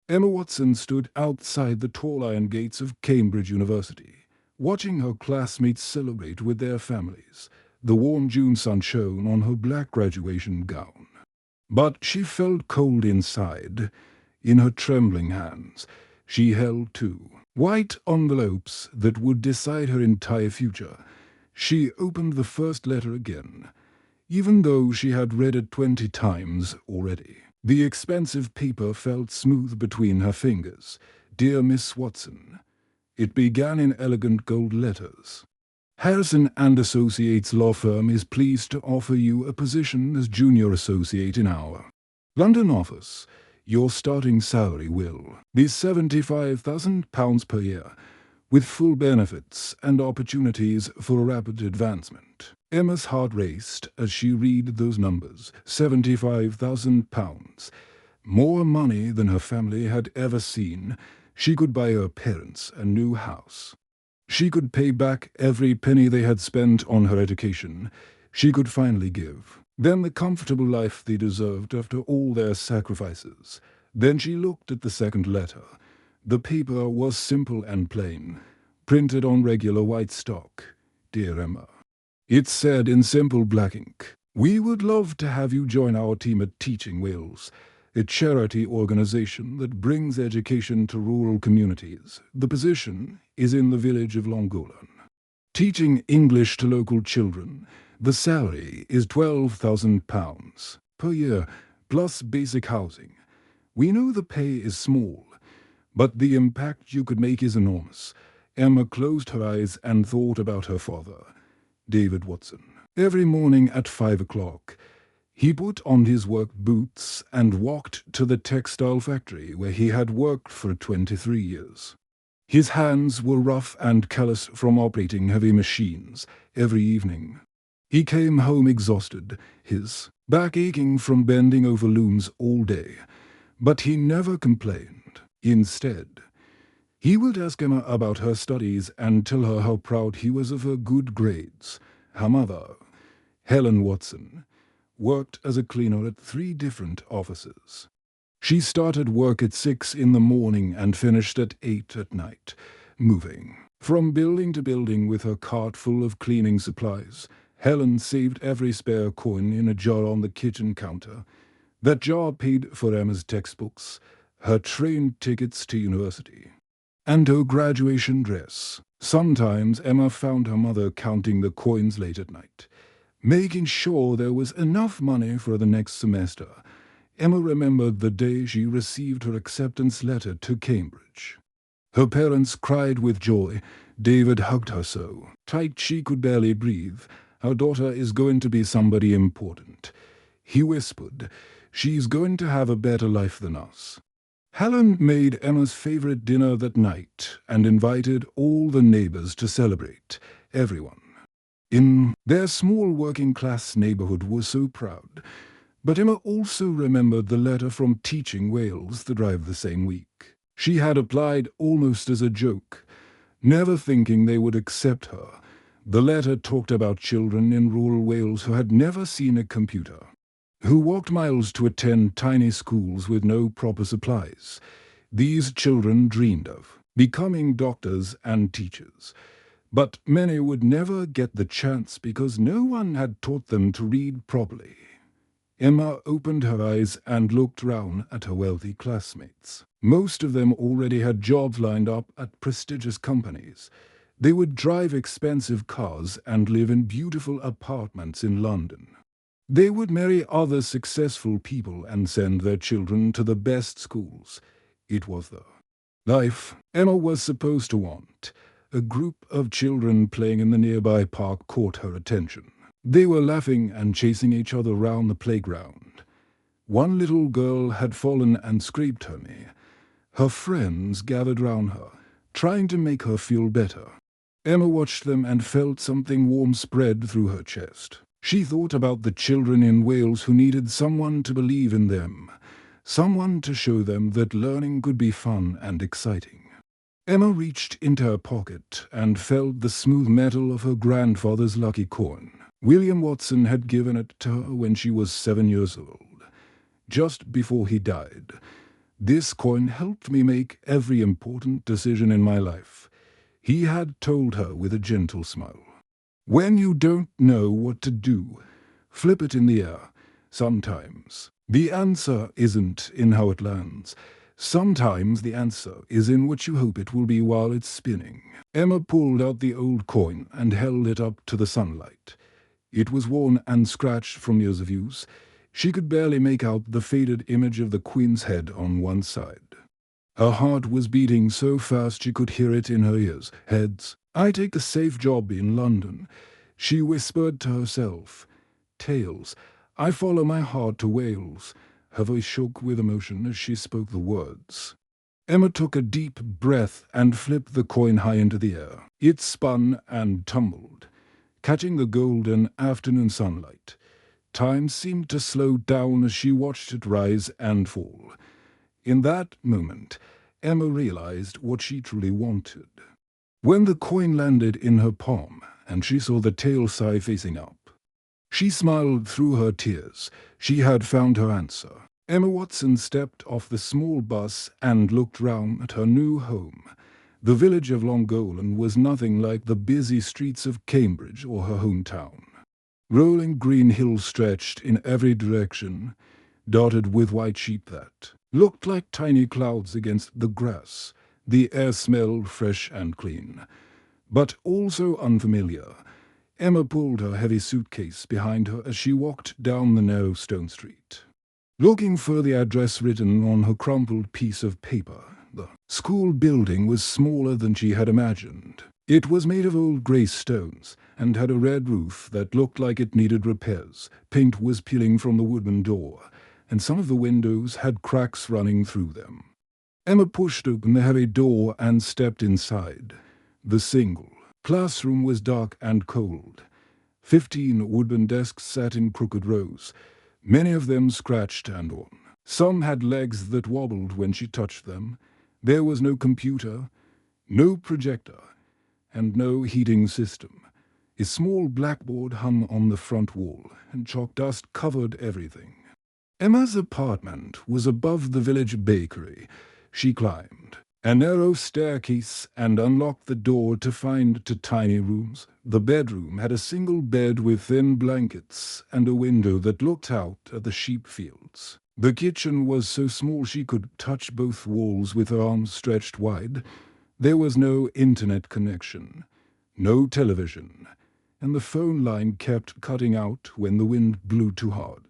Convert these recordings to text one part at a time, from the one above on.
Emma Watson stood outside the tall iron gates of Cambridge University, watching her classmates celebrate with their families. The warm June sun shone on her black graduation gown. But she felt cold inside. In her trembling hands, she held two white envelopes that would decide her entire future. She opened the first letter again, even though she had read it 20 times already. The expensive paper felt smooth between her fingers. Dear Miss Watson. It began in elegant gold letters. Harrison and Associates law firm is pleased to offer you a position as junior associate in our London office. Your starting salary will be £75,000 per year, with full benefits and opportunities for rapid advancement. Emma's heart raced as she read those numbers. £75,000. More money than her family had ever seen. She could buy her parents a new house. She could pay back every penny they had spent on her education. She could finally give them the comfortable life they deserved after all their sacrifices. Then she looked at the second letter. The paper was simple and plain, printed on regular white stock. Dear Emma. It said in simple black ink, we would love to have you join our team at Teaching Wales, a charity organization that brings education to rural communities. The position is in the village of Llangollen. Teaching English to local children. The salary is £12,000 per year, plus basic housing. We know the pay is small, but the impact you could make is enormous. Emma closed her eyes and thought about her father, David Watson. Every morning at 5 o'clock, he put on his work boots and walked to the textile factory where he had worked for 23 years. His hands were rough and callous from operating heavy machines every evening. He came home exhausted, his back aching from bending over looms all day. But he never complained. Instead, he would ask Emma about her studies and tell her how proud he was of her good grades. Her mother, Helen Watson, worked as a cleaner at 3 different offices. She started work at 6 in the morning and finished at 8 at night, moving from building to building with her cart full of cleaning supplies. Helen saved every spare coin in a jar on the kitchen counter. That jar paid for Emma's textbooks, her train tickets to university, and her graduation dress. Sometimes Emma found her mother counting the coins late at night, making sure there was enough money for the next semester. Emma remembered the day she received her acceptance letter to Cambridge. Her parents cried with joy. David hugged her so tight she could barely breathe. Our daughter is going to be somebody important, he whispered. She's going to have a better life than us. Helen made Emma's favorite dinner that night and invited all the neighbors to celebrate. Everyone in their small working-class neighborhood was so proud. But Emma also remembered the letter from Teaching Wales that arrived the same week. She had applied almost as a joke, never thinking they would accept her. The letter talked about children in rural Wales who had never seen a computer, who walked miles to attend tiny schools with no proper supplies. These children dreamed of becoming doctors and teachers. But many would never get the chance because no one had taught them to read properly. Emma opened her eyes and looked round at her wealthy classmates. Most of them already had jobs lined up at prestigious companies. They would drive expensive cars and live in beautiful apartments in London. They would marry other successful people and send their children to the best schools. It was the life Emma was supposed to want. A group of children playing in the nearby park caught her attention. They were laughing and chasing each other round the playground. One little girl had fallen and scraped her knee. Her friends gathered round her, trying to make her feel better. Emma watched them and felt something warm spread through her chest. She thought about the children in Wales who needed someone to believe in them, someone to show them that learning could be fun and exciting. Emma reached into her pocket and felt the smooth metal of her grandfather's lucky coin. William Watson had given it to her when she was 7 years old, just before he died. This coin helped me make every important decision in my life," he had told her with a gentle smile. "When you don't know what to do, flip it in the air. Sometimes the answer isn't in how it lands. Sometimes the answer is in what you hope it will be while it's spinning." Emma pulled out the old coin and held it up to the sunlight. It was worn and scratched from years of use. She could barely make out the faded image of the Queen's head on one side. Her heart was beating so fast she could hear it in her ears. "Heads, I take the safe job in London," she whispered to herself. "Tails, I follow my heart to Wales." Her voice shook with emotion as she spoke the words. Emma took a deep breath and flipped the coin high into the air. It spun and tumbled, catching the golden afternoon sunlight. Time seemed to slow down as she watched it rise and fall. In that moment, Emma realized what she truly wanted. When the coin landed in her palm and she saw the tail side facing up, she smiled through her tears. She had found her answer. Emma Watson stepped off the small bus and looked round at her new home. The village of Llangollen was nothing like the busy streets of Cambridge or her hometown. Rolling green hills stretched in every direction, dotted with white sheep that looked like tiny clouds against the grass. The air smelled fresh and clean, but also unfamiliar. Emma pulled her heavy suitcase behind her as she walked down the narrow stone street, looking for the address written on her crumpled piece of paper. The school building was smaller than she had imagined. It was made of old grey stones and had a red roof that looked like it needed repairs. Paint was peeling from the wooden door, and some of the windows had cracks running through them. Emma pushed open the heavy door and stepped inside. The single classroom was dark and cold. 15 wooden desks sat in crooked rows, many of them scratched and worn. Some had legs that wobbled when she touched them. There was no computer, no projector, and no heating system. A small blackboard hung on the front wall, and chalk dust covered everything. Emma's apartment was above the village bakery. She climbed a narrow staircase and unlocked the door to find 2 tiny rooms. The bedroom had a single bed with thin blankets and a window that looked out at the sheep fields. The kitchen was so small she could touch both walls with her arms stretched wide. There was no internet connection, no television, and the phone line kept cutting out when the wind blew too hard.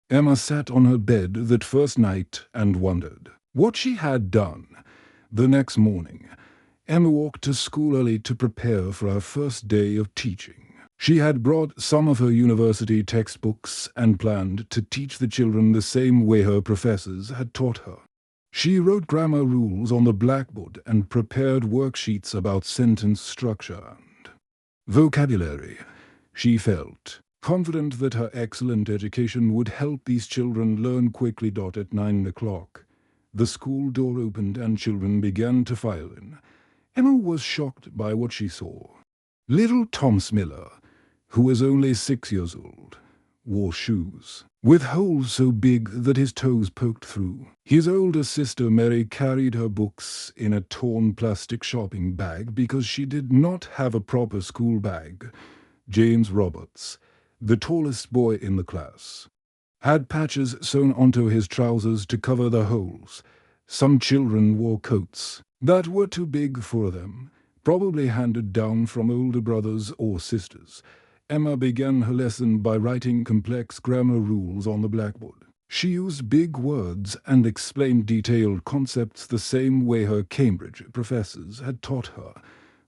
Emma sat on her bed that first night and wondered what she had done. The next morning, Emma walked to school early to prepare for her first day of teaching. She had brought some of her university textbooks and planned to teach the children the same way her professors had taught her. She wrote grammar rules on the blackboard and prepared worksheets about sentence structure and vocabulary. She felt confident that her excellent education would help these children learn quickly. At 9 o'clock, the school door opened and children began to file in. Emma was shocked by what she saw. Little Thomas Miller, who was only 6 years old, wore shoes with holes so big that his toes poked through. His older sister Mary carried her books in a torn plastic shopping bag because she did not have a proper school bag. James Roberts, the tallest boy in the class, had patches sewn onto his trousers to cover the holes. Some children wore coats that were too big for them, probably handed down from older brothers or sisters. Emma began her lesson by writing complex grammar rules on the blackboard. She used big words and explained detailed concepts the same way her Cambridge professors had taught her.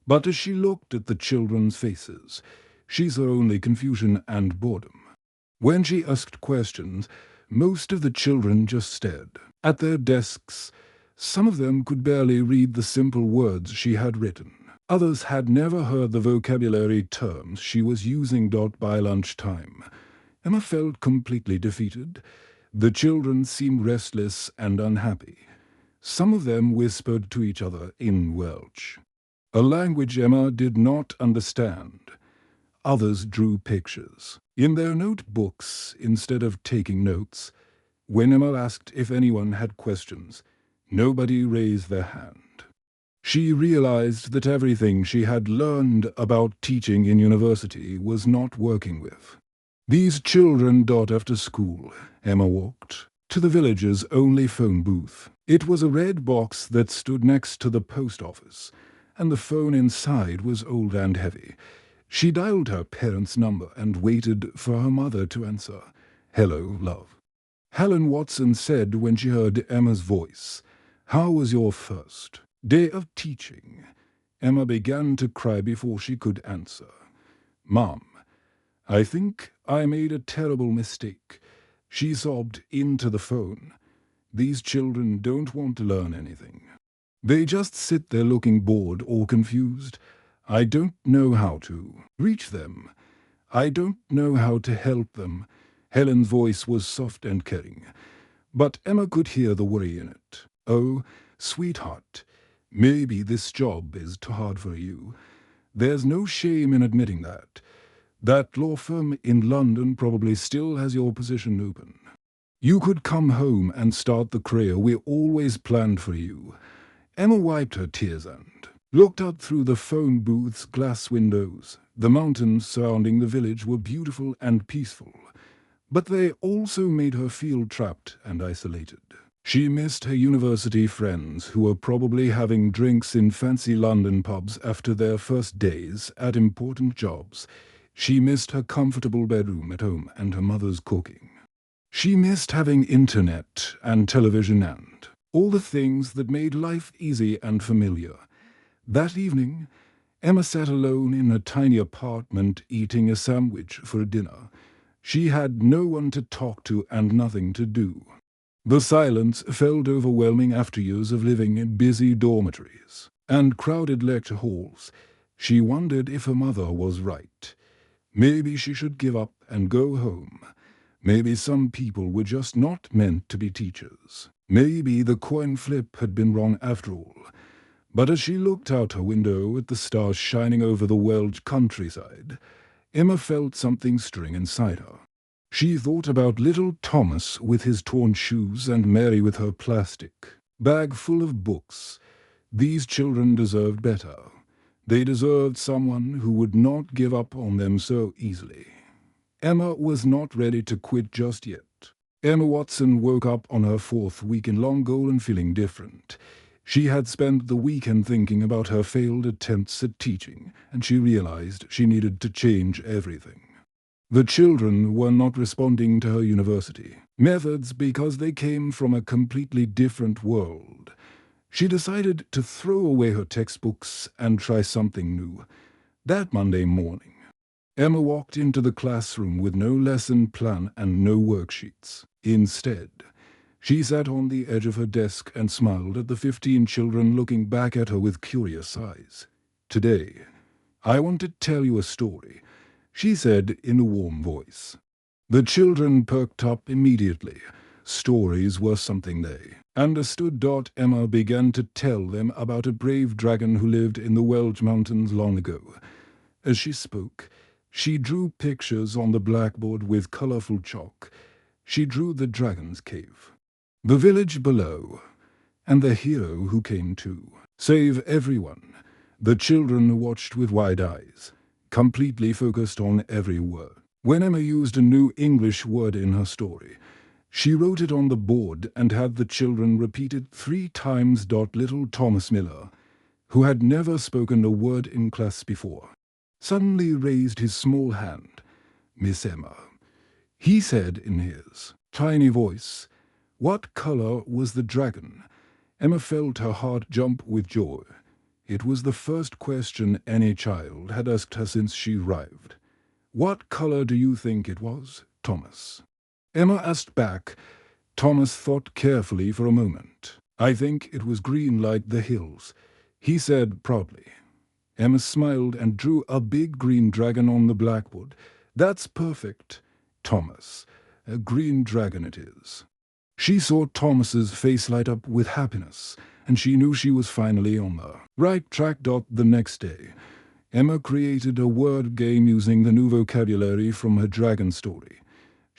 But as she looked at the children's faces, she saw only confusion and boredom. When she asked questions, most of the children just stared at their desks. Some of them could barely read the simple words she had written. Others had never heard the vocabulary terms she was using. By lunchtime, Emma felt completely defeated. The children seemed restless and unhappy. Some of them whispered to each other in Welsh, a language Emma did not understand. Others drew pictures in their notebooks instead of taking notes. When Emma asked if anyone had questions, Nobody raised their hand. She realized that everything she had learned about teaching in university was not working with. These children got after school. Emma walked to the village's only phone booth. It was a red box that stood next to the post office, and the phone inside was old and heavy. She dialed her parents' number and waited for her mother to answer. "Hello, love." Helen Watson said when she heard Emma's voice. "How was your first day of teaching?" Emma began to cry before she could answer. "Mom, I think I made a terrible mistake." She sobbed into the phone. These children don't want to learn anything. They just sit there looking bored or confused. I don't know how to reach them. I don't know how to help them. Helen's voice was soft and caring, but Emma could hear the worry in it. "Oh, sweetheart, maybe this job is too hard for you. There's no shame in admitting that. That law firm in London probably still has your position open. You could come home and start the career we always planned for you." Emma wiped her tears and looked out through the phone booth's glass windows. The mountains surrounding the village were beautiful and peaceful, but they also made her feel trapped and isolated. She missed her university friends who were probably having drinks in fancy London pubs after their first days at important jobs. She missed her comfortable bedroom at home and her mother's cooking. She missed having internet and television and all the things that made life easy and familiar. That evening, Emma sat alone in a tiny apartment eating a sandwich for dinner. She had no one to talk to and nothing to do. The silence felt overwhelming after years of living in busy dormitories and crowded lecture halls. She wondered if her mother was right. Maybe she should give up and go home. Maybe some people were just not meant to be teachers. Maybe the coin flip had been wrong after all. But as she looked out her window at the stars shining over the Welsh countryside, Emma felt something stirring inside her. She thought about little Thomas with his torn shoes and Mary with her plastic bag full of books. These children deserved better. They deserved someone who would not give up on them so easily. Emma was not ready to quit just yet. Emma Watson woke up on her 4th week in Longole feeling different. She had spent the weekend thinking about her failed attempts at teaching, and she realized she needed to change everything. The children were not responding to her university methods because they came from a completely different world. She decided to throw away her textbooks and try something new. That Monday morning, Emma walked into the classroom with no lesson plan and no worksheets. Instead, she sat on the edge of her desk and smiled at the 15 children looking back at her with curious eyes. "Today, I want to tell you a story," she said in a warm voice. The children perked up immediately. Stories were something they understood. Emma began to tell them about a brave dragon who lived in the Welsh mountains long ago. As she spoke, she drew pictures on the blackboard with colorful chalk. She drew the dragon's cave, the village below, and the hero who came to save everyone. The children watched with wide eyes, completely focused on every word. When Emma used a new English word in her story, she wrote it on the board and had the children repeat it 3 times. Little Thomas Miller, who had never spoken a word in class before, suddenly raised his small hand. "Miss Emma," he said in his tiny voice. "What color was the dragon?" Emma felt her heart jump with joy. It was the first question any child had asked her since she arrived. "What color do you think it was, Thomas?" Emma asked back. Thomas thought carefully for a moment. "I think it was green like the hills," he said proudly. Emma smiled and drew a big green dragon on the blackboard. "That's perfect, Thomas. A green dragon it is." She saw Thomas's face light up with happiness, and she knew she was finally on the right track. The next day, Emma created a word game using the new vocabulary from her dragon story.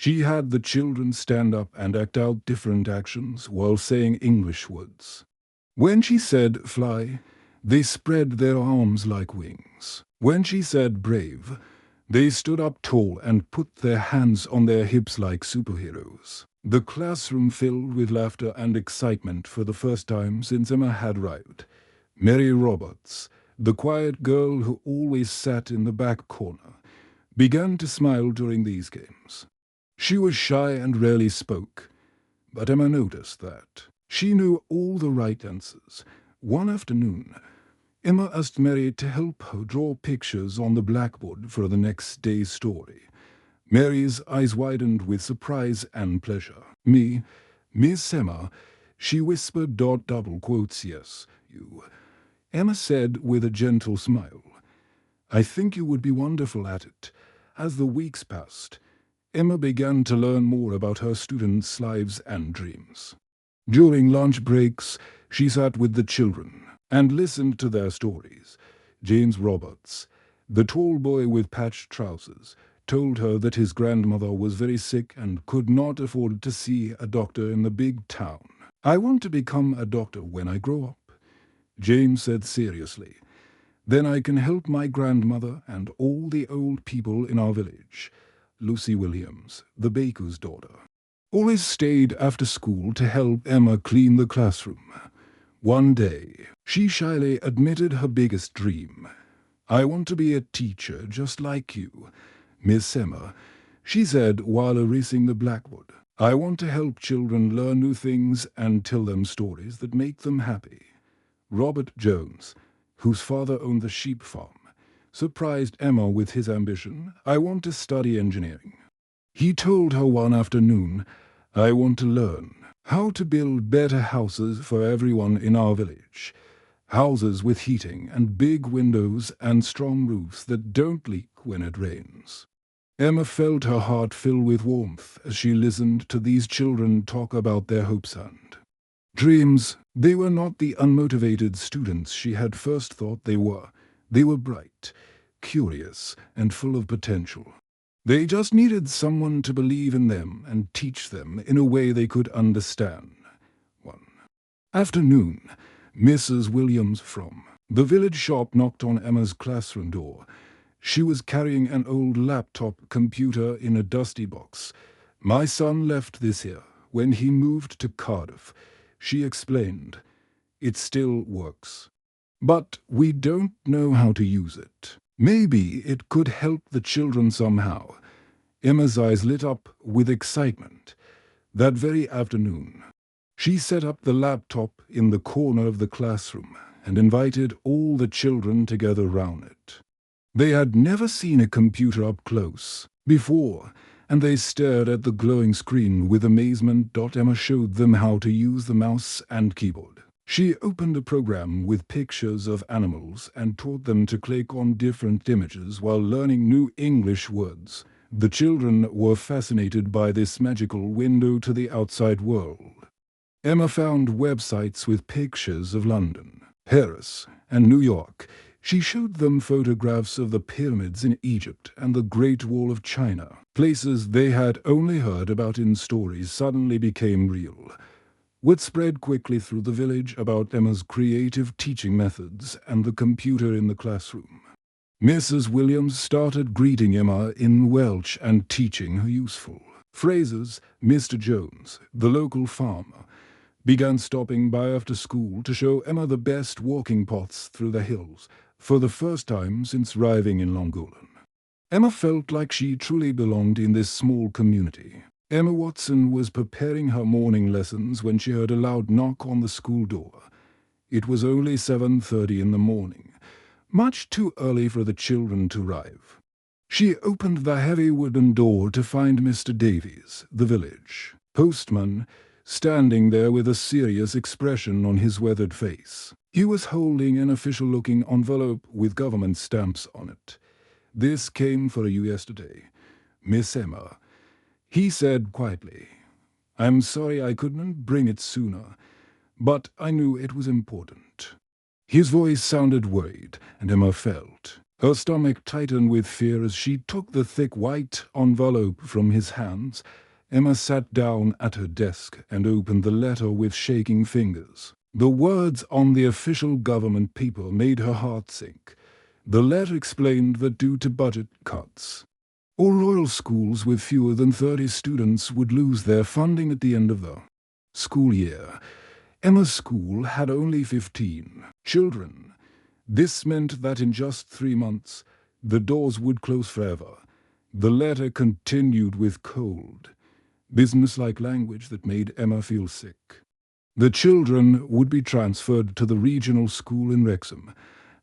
She had the children stand up and act out different actions while saying English words. When she said fly, they spread their arms like wings. When she said brave, they stood up tall and put their hands on their hips like superheroes. The classroom filled with laughter and excitement for the first time since Emma had arrived. Mary Roberts, the quiet girl who always sat in the back corner, began to smile during these games. She was shy and rarely spoke, but Emma noticed that. She knew all the right answers. One afternoon, Emma asked Mary to help her draw pictures on the blackboard for the next day's story. Mary's eyes widened with surprise and pleasure. Me, Miss Emma, she whispered double quotes, yes, you. Emma said with a gentle smile, I think you would be wonderful at it. As the weeks passed, Emma began to learn more about her students' lives and dreams. During lunch breaks, she sat with the children and listened to their stories. James Roberts, the tall boy with patched trousers, told her that his grandmother was very sick and could not afford to see a doctor in the big town. I want to become a doctor when I grow up, James said seriously. Then I can help my grandmother and all the old people in our village. Lucy Williams, the baker's daughter, always stayed after school to help Emma clean the classroom. One day, she shyly admitted her biggest dream. I want to be a teacher just like you, Miss Emma, she said while erasing the blackboard. I want to help children learn new things and tell them stories that make them happy. Robert Jones, whose father owned the sheep farm, surprised Emma with his ambition. I want to study engineering. He told her one afternoon, I want to learn how to build better houses for everyone in our village. Houses with heating and big windows and strong roofs that don't leak when it rains. Emma felt her heart fill with warmth as she listened to these children talk about their hopes and dreams. They were not the unmotivated students she had first thought they were. They were bright, curious, and full of potential. They just needed someone to believe in them and teach them in a way they could understand. One afternoon, Mrs. Williams from the village shop knocked on Emma's classroom door. She was carrying an old laptop computer in a dusty box. My son left this here when he moved to Cardiff, she explained. It still works. But we don't know how to use it. Maybe it could help the children somehow. Emma's eyes lit up with excitement. That very afternoon, she set up the laptop in the corner of the classroom and invited all the children to gather round it. They had never seen a computer up close before, and they stared at the glowing screen with amazement. Emma showed them how to use the mouse and keyboard. She opened a program with pictures of animals and taught them to click on different images while learning new English words. The children were fascinated by this magical window to the outside world. Emma found websites with pictures of London, Paris, and New York. She showed them photographs of the pyramids in Egypt and the Great Wall of China. Places they had only heard about in stories suddenly became real. Word spread quickly through the village about Emma's creative teaching methods and the computer in the classroom. Mrs. Williams started greeting Emma in Welsh and teaching her useful phrases. Mr. Jones, the local farmer, began stopping by after school to show Emma the best walking paths through the hills for the first time since arriving in Llangollen. Emma felt like she truly belonged in this small community. Emma Watson was preparing her morning lessons when she heard a loud knock on the school door. It was only 7:30 in the morning, much too early for the children to arrive. She opened the heavy wooden door to find Mr. Davies, the village postman, standing there with a serious expression on his weathered face. He was holding an official-looking envelope with government stamps on it. This came for you yesterday, Miss Emma, he said quietly. I'm sorry I couldn't bring it sooner, but I knew it was important. His voice sounded worried, and Emma felt Her stomach tightened with fear as she took the thick white envelope from his hands. Emma sat down at her desk and opened the letter with shaking fingers. The words on the official government paper made her heart sink. The letter explained that due to budget cuts, all royal schools with fewer than 30 students would lose their funding at the end of the school year. Emma's school had only 15 children. This meant that in just 3 months, the doors would close forever. The letter continued with cold, businesslike language that made Emma feel sick. The children would be transferred to the regional school in Wrexham,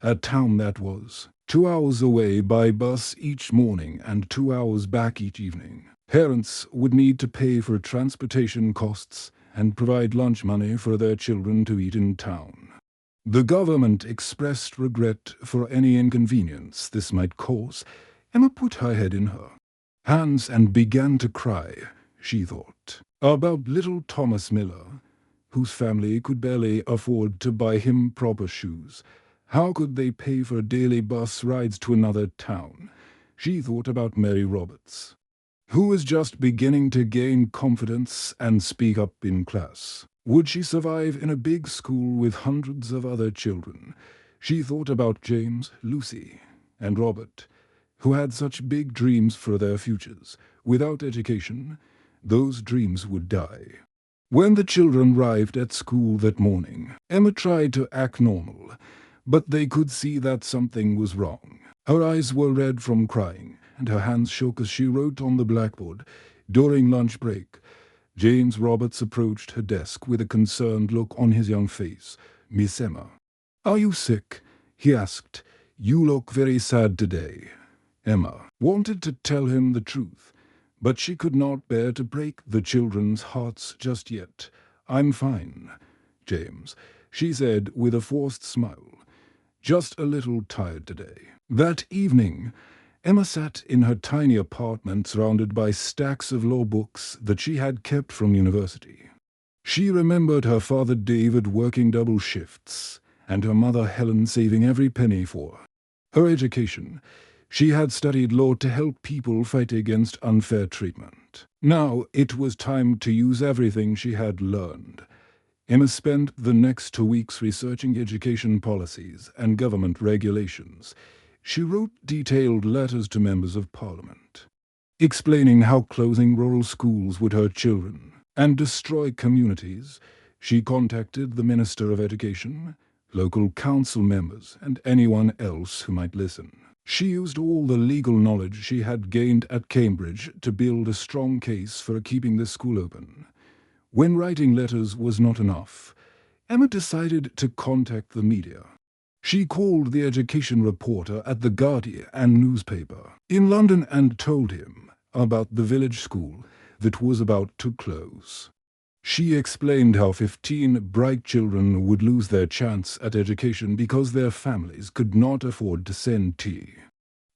a town that was 2 hours away by bus each morning and 2 hours back each evening. Parents would need to pay for transportation costs and provide lunch money for their children to eat in town. The government expressed regret for any inconvenience this might cause. Emma put her head in her hands and began to cry. She thought about little Thomas Miller, whose family could barely afford to buy him proper shoes. How could they pay for daily bus rides to another town? She thought about Mary Roberts, who was just beginning to gain confidence and speak up in class. Would she survive in a big school with hundreds of other children? She thought about James, Lucy, and Robert, who had such big dreams for their futures. Without education, those dreams would die. When the children arrived at school that morning, Emma tried to act normal, but they could see that something was wrong. Her eyes were red from crying, and her hands shook as she wrote on the blackboard. During lunch break, James Roberts approached her desk with a concerned look on his young face. "Miss Emma, are you sick?" he asked. "You look very sad today." Emma wanted to tell him the truth, but she could not bear to break the children's hearts just yet. "I'm fine, James," she said with a forced smile. "Just a little tired today." That evening, Emma sat in her tiny apartment surrounded by stacks of law books that she had kept from university. She remembered her father David working double shifts, and her mother Helen saving every penny for her education. She had studied law to help people fight against unfair treatment. Now it was time to use everything she had learned. Emma spent the next 2 weeks researching education policies and government regulations. She wrote detailed letters to members of Parliament, explaining how closing rural schools would hurt children and destroy communities. She contacted the Minister of Education, local council members, and anyone else who might listen. She used all the legal knowledge she had gained at Cambridge to build a strong case for keeping the school open. When writing letters was not enough, Emma decided to contact the media. She called the education reporter at the Guardian newspaper in London and told him about the village school that was about to close. She explained how 15 bright children would lose their chance at education because their families could not afford to send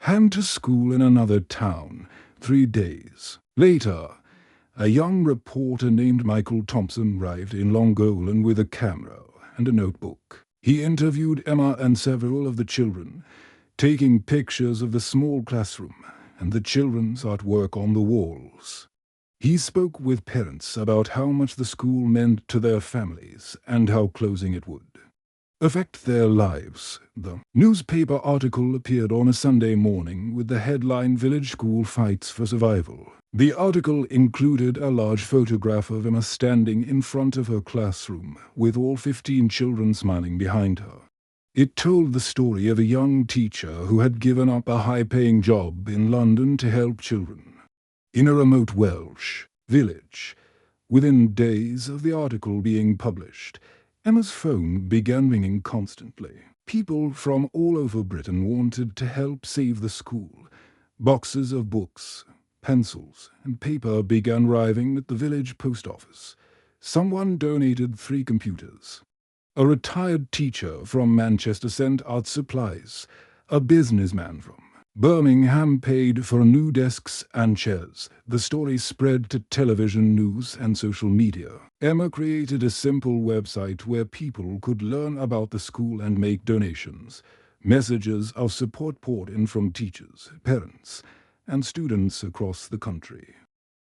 Ham to school in another town. 3 days later, a young reporter named Michael Thompson arrived in Llangollen with a camera and a notebook. He interviewed Emma and several of the children, taking pictures of the small classroom and the children's artwork on the walls. He spoke with parents about how much the school meant to their families and how closing it would affect their lives. The newspaper article appeared on a Sunday morning with the headline "Village School Fights for Survival." The article included a large photograph of Emma standing in front of her classroom, with all 15 children smiling behind her. It told the story of a young teacher who had given up a high-paying job in London to help children in a remote Welsh village. Within days of the article being published, Emma's phone began ringing constantly. People from all over Britain wanted to help save the school. Boxes of books, pencils, and paper began arriving at the village post office. Someone donated 3 computers. A retired teacher from Manchester sent art supplies. A businessman from Birmingham paid for new desks and chairs. The story spread to television, news, and social media. Emma created a simple website where people could learn about the school and make donations. Messages of support poured in from teachers, parents, and students across the country.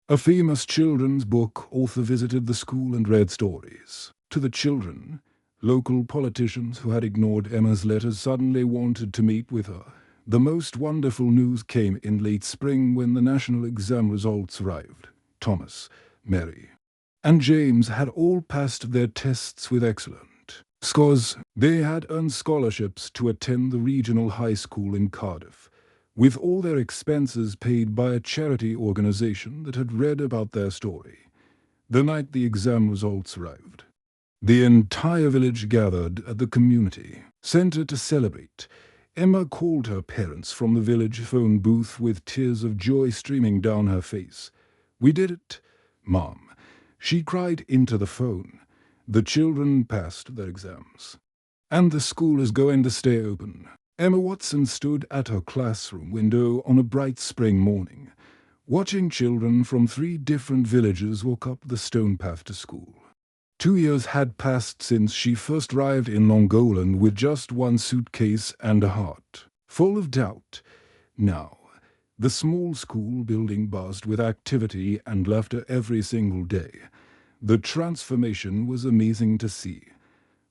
A famous children's book author visited the school and read stories. To the children, local politicians who had ignored Emma's letters suddenly wanted to meet with her. The most wonderful news came in late spring when the national exam results arrived. Thomas, Mary, and James had all passed their tests with excellent scores. They had earned scholarships to attend the regional high school in Cardiff, with all their expenses paid by a charity organization that had read about their story. The night the exam results arrived, the entire village gathered at the community center to celebrate. Emma called her parents from the village phone booth with tears of joy streaming down her face. "We did it, Mom," she cried into the phone. "The children passed their exams, and the school is going to stay open." Emma Watson stood at her classroom window on a bright spring morning, watching children from 3 different villages walk up the stone path to school. 2 years had passed since she first arrived in Llangolan with just 1 suitcase and a heart full of doubt. Now, the small school building buzzed with activity and laughter every single day. The transformation was amazing to see.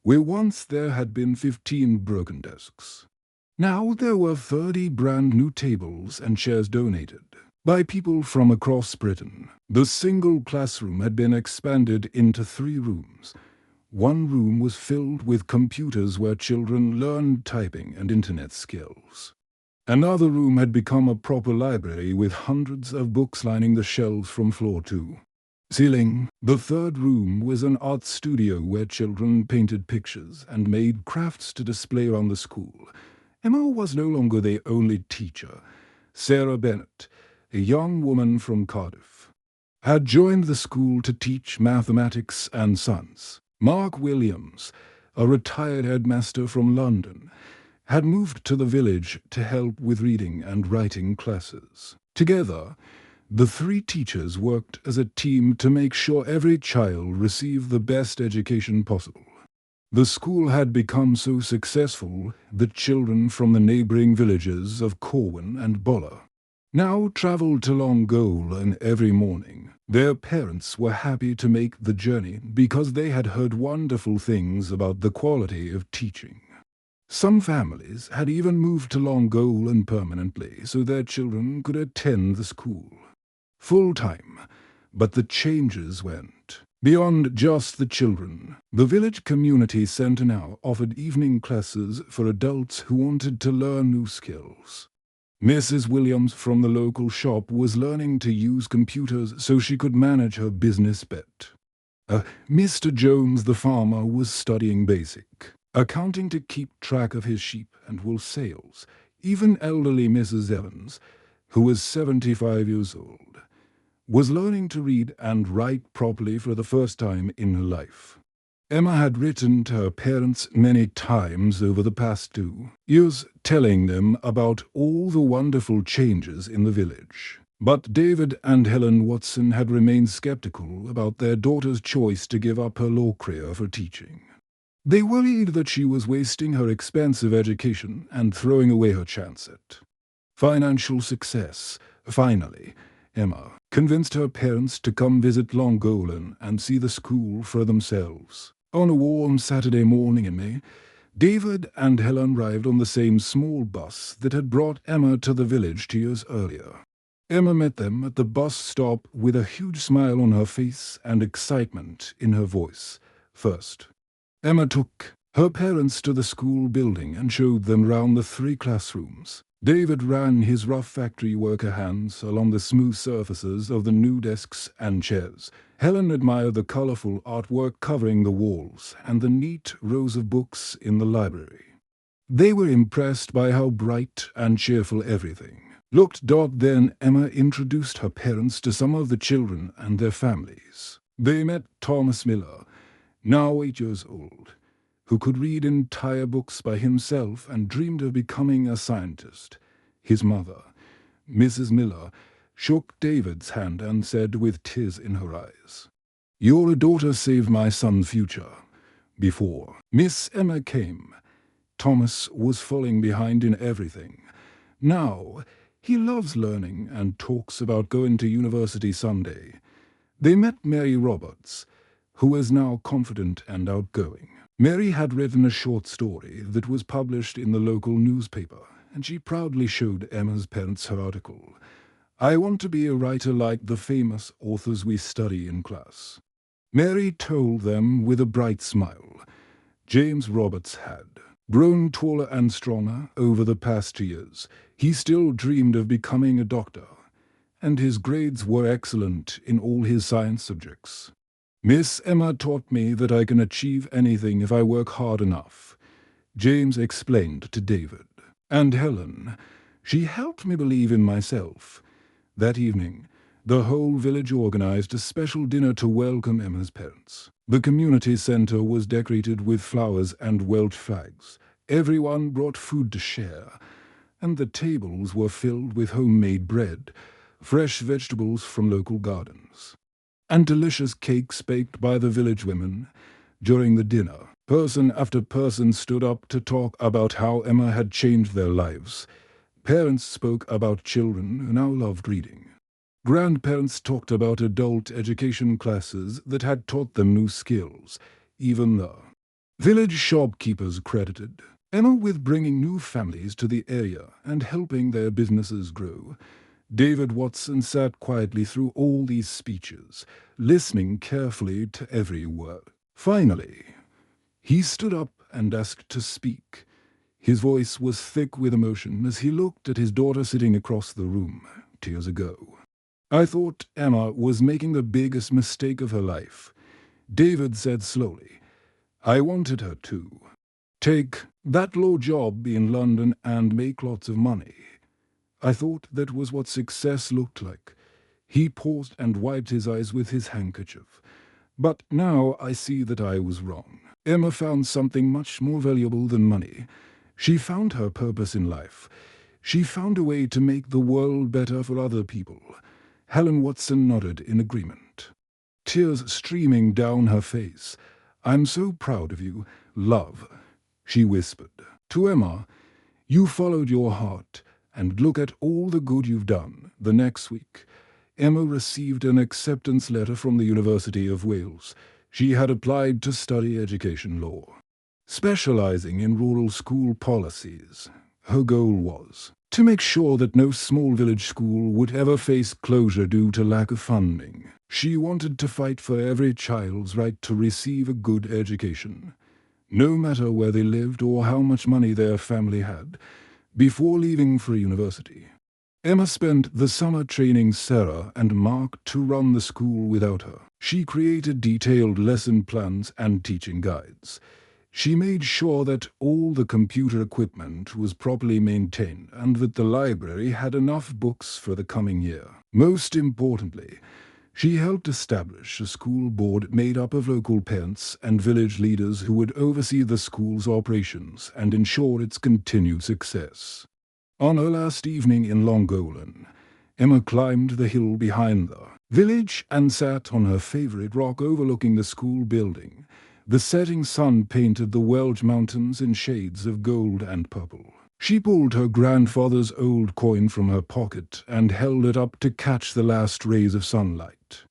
Where once there had been 15 broken desks, now there were 30 brand new tables and chairs donated by people from across Britain. The single classroom had been expanded into 3 rooms. One room was filled with computers where children learned typing and internet skills. Another room had become a proper library with hundreds of books lining the shelves from floor to ceiling. The 3rd room was an art studio where children painted pictures and made crafts to display around the school. Emma was no longer the only teacher. Sarah Bennett, a young woman from Cardiff, had joined the school to teach mathematics and science. Mark Williams, a retired headmaster from London, had moved to the village to help with reading and writing classes. Together, the 3 teachers worked as a team to make sure every child received the best education possible. The school had become so successful that children from the neighbouring villages of Corwin and Bolla now travelled to Llangolan every morning. Their parents were happy to make the journey because they had heard wonderful things about the quality of teaching. Some families had even moved to Llangolan permanently so their children could attend the school full-time. But the changes went beyond just the children. The village community centre now offered evening classes for adults who wanted to learn new skills. Mrs. Williams from the local shop was learning to use computers so she could manage her business bet. Mr. Jones the farmer was studying basic accounting to keep track of his sheep and wool sales. Even elderly Mrs. Evans, who was 75 years old, was learning to read and write properly for the first time in her life. Emma had written to her parents many times over the past 2 years, telling them about all the wonderful changes in the village. But David and Helen Watson had remained skeptical about their daughter's choice to give up her law career for teaching. They worried that she was wasting her expensive education and throwing away her chance at financial success. Finally, Emma convinced her parents to come visit Llangolan and see the school for themselves. On a warm Saturday morning in May, David and Helen arrived on the same small bus that had brought Emma to the village 2 years earlier. Emma met them at the bus stop with a huge smile on her face and excitement in her voice. First, Emma took her parents to the school building and showed them round the 3 classrooms. David ran his rough factory worker hands along the smooth surfaces of the new desks and chairs. Helen admired the colourful artwork covering the walls and the neat rows of books in the library. They were impressed by how bright and cheerful everything looked. Then Emma introduced her parents to some of the children and their families. They met Thomas Miller, now 8 years old, who could read entire books by himself and dreamed of becoming a scientist. His mother, Mrs. Miller, shook David's hand and said with tears in her eyes, "Your daughter saved my son's future." Before Miss Emma came, Thomas was falling behind in everything. Now, he loves learning and talks about going to university someday. They met Mary Roberts, who was now confident and outgoing. Mary had written a short story that was published in the local newspaper, and she proudly showed Emma's parents her article. "I want to be a writer like the famous authors we study in class." Mary told them with a bright smile. James Roberts had grown taller and stronger over the past years. He still dreamed of becoming a doctor, and his grades were excellent in all his science subjects. "Miss Emma taught me that I can achieve anything if I work hard enough," James explained to David. "And Helen, she helped me believe in myself." That evening, the whole village organized a special dinner to welcome Emma's parents. The community center was decorated with flowers and Welsh flags. Everyone brought food to share, and the tables were filled with homemade bread, fresh vegetables from local gardens, and delicious cakes baked by the village women. During the dinner, person after person stood up to talk about how Emma had changed their lives. Parents spoke about children who now loved reading. Grandparents talked about adult education classes that had taught them new skills. Even the village shopkeepers credited Emma with bringing new families to the area and helping their businesses grow. David Watson sat quietly through all these speeches, listening carefully to every word. Finally, he stood up and asked to speak. His voice was thick with emotion as he looked at his daughter sitting across the room, tears ago. "I thought Emma was making the biggest mistake of her life," David said slowly. "I wanted her to take that low job in London and make lots of money. I thought that was what success looked like." He paused and wiped his eyes with his handkerchief. "But now I see that I was wrong. Emma found something much more valuable than money. She found her purpose in life. She found a way to make the world better for other people." Helen Watson nodded in agreement, tears streaming down her face. "I'm so proud of you, love," she whispered. To Emma, "You followed your heart, and look at all the good you've done." The next week, Emma received an acceptance letter from the University of Wales. She had applied to study education law, specializing in rural school policies. Her goal was to make sure that no small village school would ever face closure due to lack of funding. She wanted to fight for every child's right to receive a good education, no matter where they lived or how much money their family had. Before leaving for university, Emma spent the summer training Sarah and Mark to run the school without her. She created detailed lesson plans and teaching guides. She made sure that all the computer equipment was properly maintained and that the library had enough books for the coming year. Most importantly, she helped establish a school board made up of local parents and village leaders who would oversee the school's operations and ensure its continued success. On her last evening in Llangollen, Emma climbed the hill behind the village and sat on her favorite rock overlooking the school building. The setting sun painted the Welsh mountains in shades of gold and purple. She pulled her grandfather's old coin from her pocket and held it up to catch the last rays of sunlight.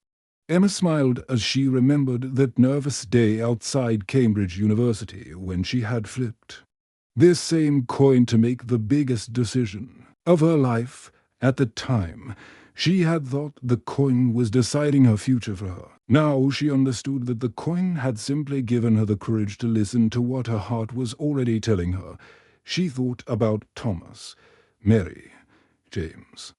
Emma smiled as she remembered that nervous day outside Cambridge University when she had flipped this same coin to make the biggest decision of her life. At the time, she had thought the coin was deciding her future for her. Now she understood that the coin had simply given her the courage to listen to what her heart was already telling her. She thought about Thomas, Mary, James,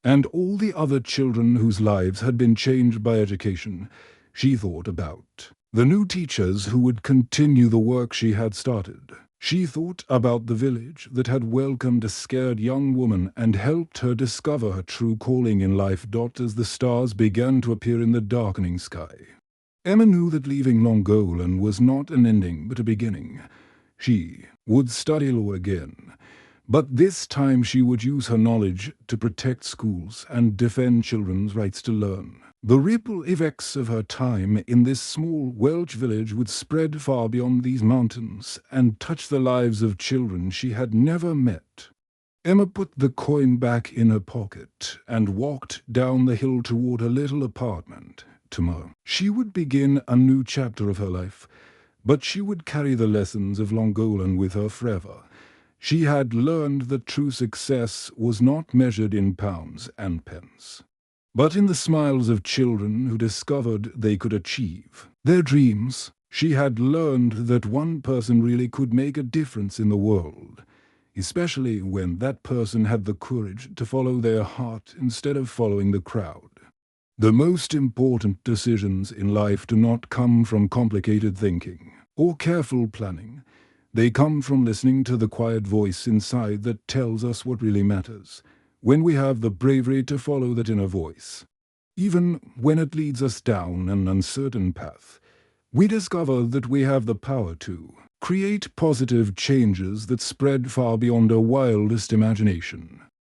and all the other children whose lives had been changed by education. She thought about the new teachers who would continue the work she had started. She thought about the village that had welcomed a scared young woman and helped her discover her true calling in life. As the stars began to appear in the darkening sky, Emma knew that leaving Llangollen was not an ending but a beginning. She would study law again, but this time she would use her knowledge to protect schools and defend children's rights to learn. The ripple effects of her time in this small Welsh village would spread far beyond these mountains and touch the lives of children she had never met. Emma put the coin back in her pocket and walked down the hill toward her little apartment. Tomorrow she would begin a new chapter of her life, but she would carry the lessons of Llangollen with her forever. She had learned that true success was not measured in pounds and pence, but in the smiles of children who discovered they could achieve their dreams. She had learned that one person really could make a difference in the world, especially when that person had the courage to follow their heart instead of following the crowd. The most important decisions in life do not come from complicated thinking or careful planning. They come from listening to the quiet voice inside that tells us what really matters, when we have the bravery to follow that inner voice. Even when it leads us down an uncertain path, we discover that we have the power to create positive changes that spread far beyond our wildest imagination.